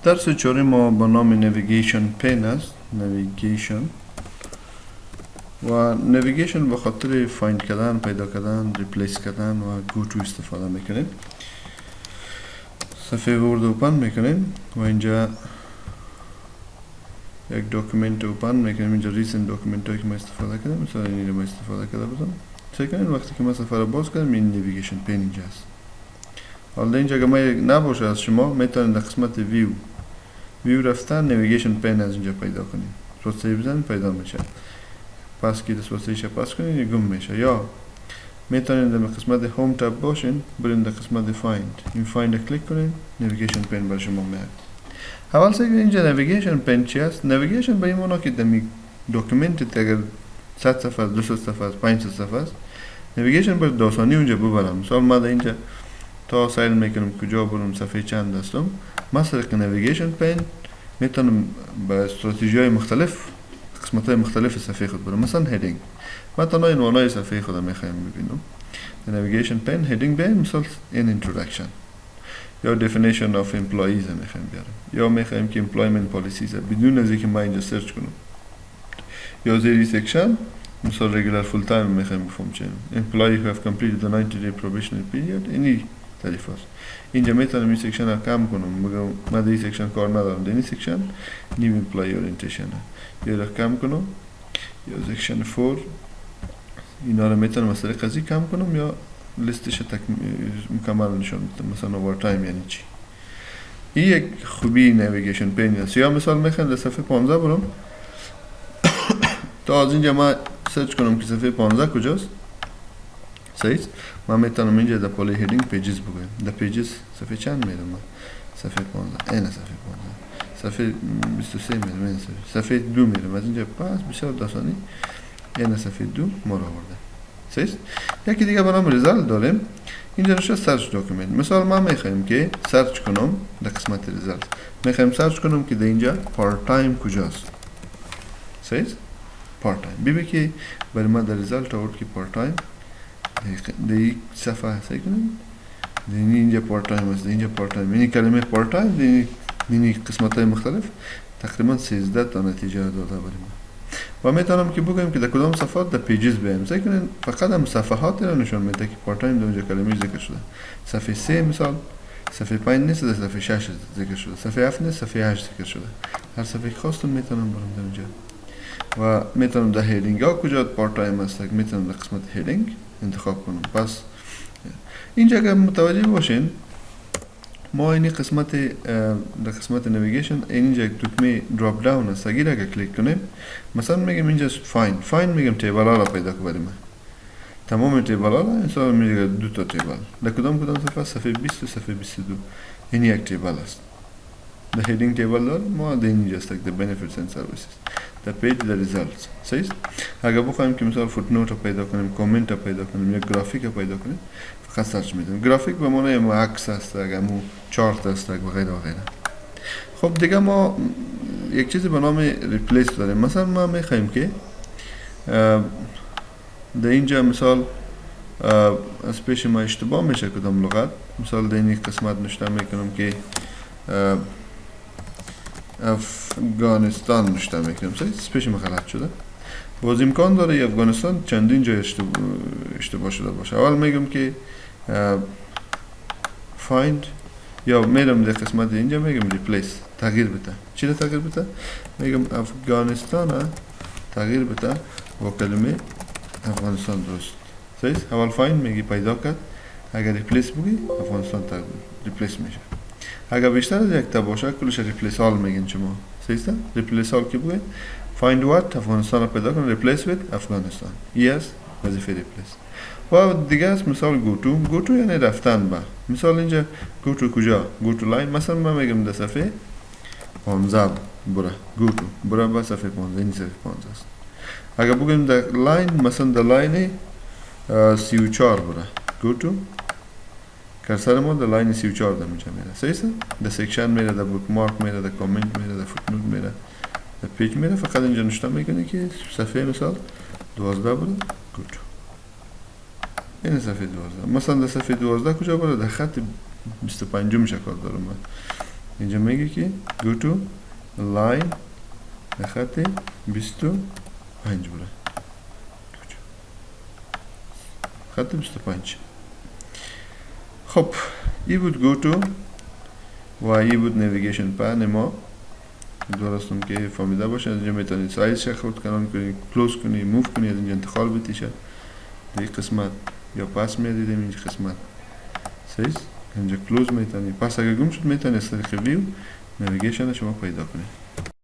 درس چهارم ما با نام نویگیشن پین است. نویگیشن و نویگیشن به خاطر فایند کردن، پیدا کردن، ریپلیس کردن و گو تو استفاده میکنیم. صفحه ورد اوپن میکنیم و اینجا یک داکیومنت اوپن میکنیم. اینجا ریسنت داکیومنت هایی که ما استفاده کردیم، مثلا این رو ما استفاده کرده بودم. چک کنید وقتی که ما صفحه رو باز کردیم این نویگیشن پین اینجا است. حالا اینجا اگه ما نباشه از شما میتونید در قسمت ویو رفتن نویگیشن پین از اینجا پیدا کنید. سوسه بزنید پیدا میشه. پس که سوسهش پاس کنید گم میشه. یا میتونید در قسمت هوم تاب باشین برین در قسمت فایند. این فایند کلیک کنید نویگیشن پین بر شما میاد. اول سه اینجا نویگیشن پین چی است؟ نویگیشن به این معنا که در داکیومنت اگر 100 صفحه 200 صفحه 500 صفحه است نویگیشن بر داستانی اونجا ببرم. مثلا ما در اینجا تا سایل میکنم کجا برم صفحه چند هستم. مثلا که نویگیشن پین میتونم با استراتژی های مختلف قسمت های مختلف صفحه خود برم. مثلا هیدینگ ما تنها عنوانای صفحه خود میخوایم ببینم. نویگیشن پین هیدینگ بین مثلا این اینترودکشن یا definition of employees میخوایم بیارم یا میخوایم که employment policies بدون از اینکه ما اینجا سرچ کنم. یا زیری سیکشن مثلا regular full time میخوایم بفهم چه employee who have completed the 90-day probationary period اینی تعریف است. اینجا میتونم این سیکشن رو کم کنم بگم من در این سیکشن کار ندارم. در این سیکشن نیو employee orientation یا رو کم کنم یا سیکشن 4 اینا رو میتونم از طریق ازی کم کنم یا لیستش مکمل نشون میدم. مثلا اوور تایم یعنی چی. این یک خوبی نویگیشن پین است. یا مثال میخوام در صفحه 15 برم تا از اینجا ما سرچ کنم که صفحه 15 کجاست. صحیح ما میتونم اینجا در پالی هیدینگ پیجز بگویم. در پیجز صفحه چند میرم من؟ صفحه 15 این صفحه 15 صفحه 23 میرم. این صفحه 2 میرم. از اینجا پس بسیار داستانی این صفحه 2 ما رو آورده. صحیح. یکی دیگه به نام ریزالت داریم. اینجا نشه سرچ داکیومنت. مثال ما میخوایم که سرچ کنم در قسمت ریزالت میخوایم سرچ کنم که در اینجا پارت تایم کجاست. صحیح. پارت تایم ببین که برای ما در ریزالت آورد که پارت تایم در این صفحه هست کنیم. در اینجا پارت تایم است. در اینجا پارت تایم این کلمه پارت تایم در این قسمت های مختلف تقریبا 13 تا نتیجه داده برای ما. و میتونم که بگم که در کدام صفحات در پیجز بیایم. مثلا کنین فقط هم صفحات را نشون میده که پارت تایم در اونجا کلمه ذکر شده. صفحه 3 مثال صفحه 5 نیست در صفحه 6 ذکر شده. صفحه 7 نیست صفحه 8 ذکر شده. هر صفحه خواستم میتونم برم در اونجا. و میتونم در هیدینگ ها کجا پارت تایم است میتونم در قسمت هیدینگ انتخاب کنم. پس اینجا اگر متوجه باشین ما این قسمت در قسمت نویگیشن اینجا دکمه دراپ داون است. اگر کلیک کنیم مثلا میگم اینجا فایند میگم تیبل ها را پیدا کنیم. تمام تیبل ها را انسان میگه دو تا تیبل در کدام صفحه صفحه 20 و صفحه 22 این یک تیبل است. در هیدینگ تیبل دار ما در اینجا است در benefits and services در پیج در ریزالت. صحیح. اگر بخوایم که مثلا فوتنوت رو پیدا کنیم کامنت رو پیدا کنیم یا گرافیک رو پیدا کنیم فقط سرچ میدیم. گرافیک به معنی مو عکس است اگر مو چارت است و غیره و غیره. خب دیگه ما یک چیزی به نام ریپلیس داریم. مثلا ما میخوایم که در اینجا مثال از پیش ما اشتباه میشه کدام لغت. مثال در این قسمت نشته میکنم که افغانستان نشته میکنم. صحیح. از پیش ما غلط شده. باز امکان داره افغانستان چندین جای اشتباه شده باشه. اول میگم که find یا میرم در قسمت اینجا میگم ریپلیس تغییر بده. چی رو تغییر بده؟ میگم افغانستان تغییر بده با کلمه افغانستان درست. صحیح. اول find میگی پیدا کرد. اگر ریپلیس بگی افغانستان ریپلیس میشه. اگر بیشتر از یک تا باشه کلش ریپلیس آل میگن شما. صحیح است؟ ریپلیس آل کی بگی؟ find what افغانستان رو پیدا کن replace with افغانستان. yes وظیفه ریپلیس. و دیگه است مثال go to یعنی رفتن به. مثال اینجا go to کجا؟ go to line مثلا من میگم در صفحه 15 برا go to برا به صفحه 15 این صفحه 15 است. اگر بگیم در لاین مثلا در لاین 34 برا go to کرسر ما در لاین 34 در اینجا میره. صحیح است؟ در سیکشن میره در بوک مارک میره در کامنت میره در فوتنوت میره در پیج میره. فقط اینجا نشته میکنه که صفحه مثال 12 برا go to این صفحه 12. مثلا در صفحه 12 کجا برای در خط 25 میشه کار دارم من. اینجا میگه که go to line خط 25 بوده، خط 25. خب ای بود go to و ای بود نویگیشن پن ما. درستم که فهمیده باشه. از اینجا میتونید سایز خود کنید، کلوز کنید، موو کنید، از اینجا انتقال بتیشه در این قسمت یا پس میدید این قسمت سایز اینجا کلوز میتونید. پس اگر گم شد میتونید از طریق ویو نویگیشن شما پیدا کنید.